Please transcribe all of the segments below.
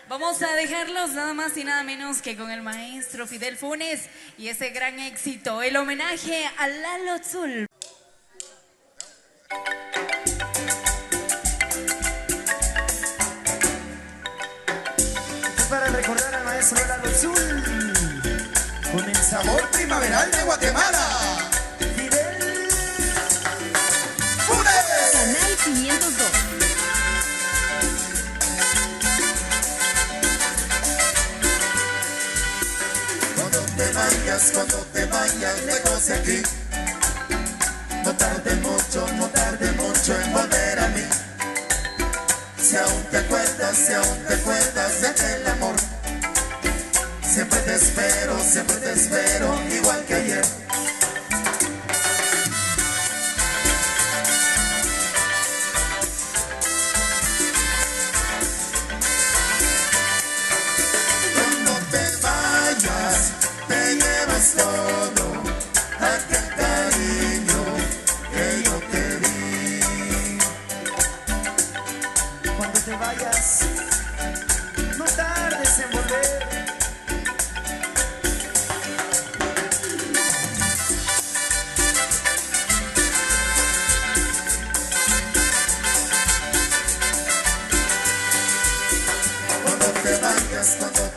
Vamos a dejarlos nada más y nada menos que con el maestro Fidel Funes y ese gran éxito, el homenaje a Lalo Tzul. Para recordar al maestro Lalo Tzul, con el sabor primaveral de Guatemala, Fidel Funes. Canal 502. Cuando te vayas lejos de aquí, no tarde mucho en volver a mí. Si aún te acuerdas de aquel amor, siempre te espero, igual que ayer. Cuando te vayas, te llevas todo aquel cariño que yo te di. Cuando te vayas, no tardes en volver. Cuando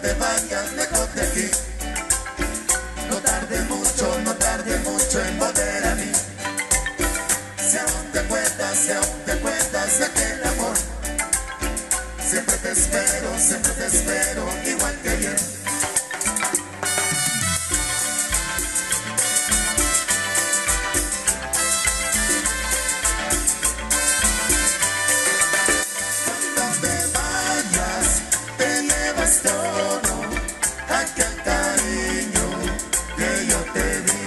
te vayas lejos de aquí, no tarde mucho en volver a mí. Si aún te acuerdas de aquel amor, siempre te espero, igual que ayer. Cuando te vayas, te llevas todo aquel cariño que yo te di.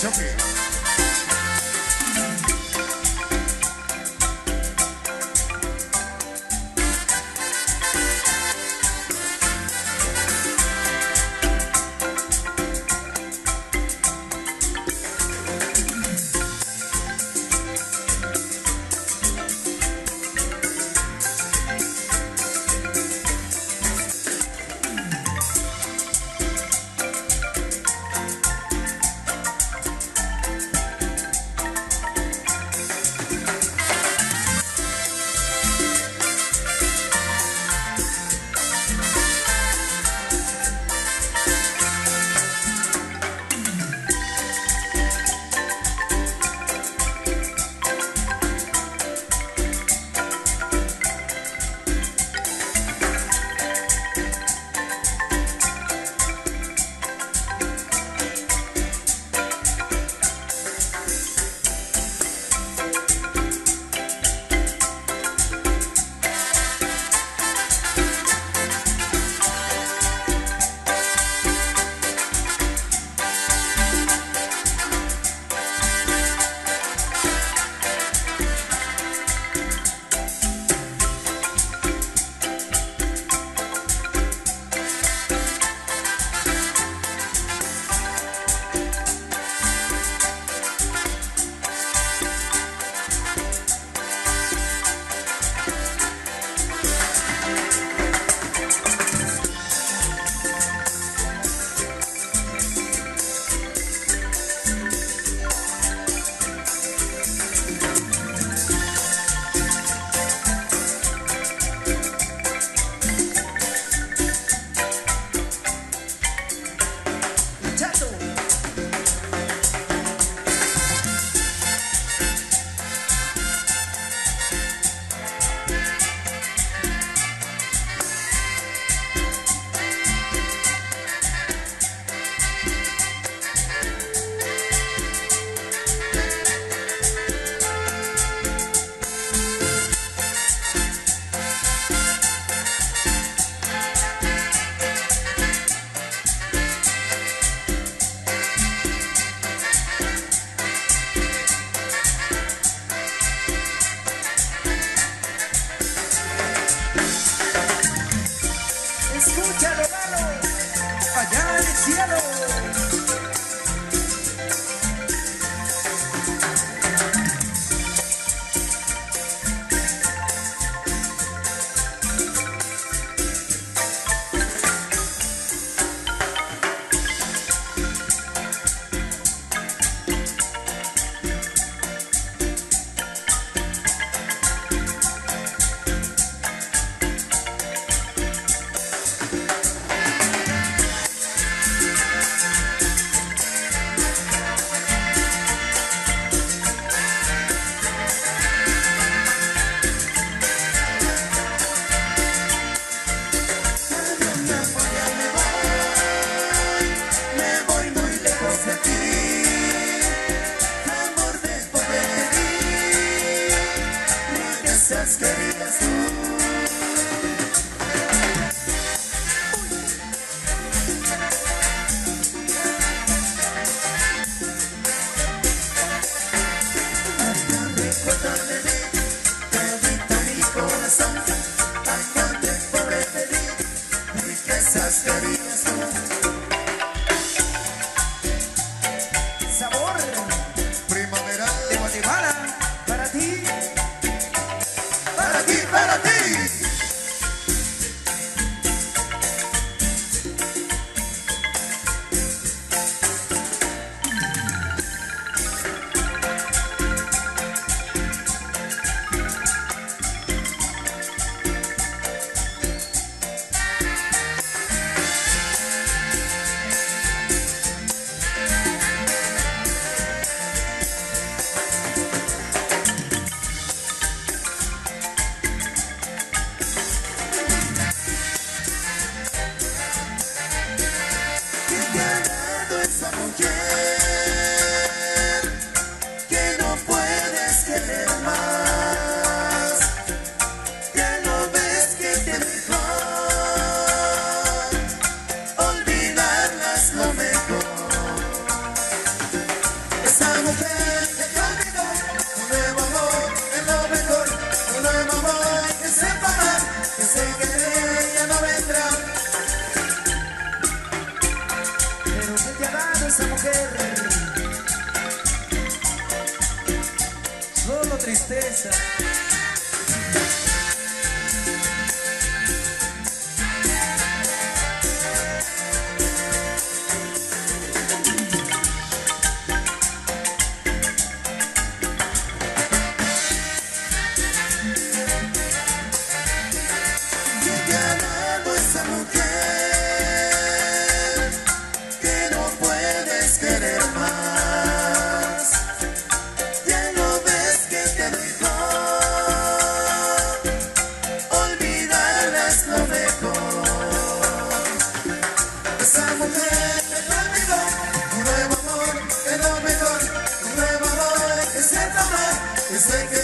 Choque. mujer. Solo tristeza. Sé que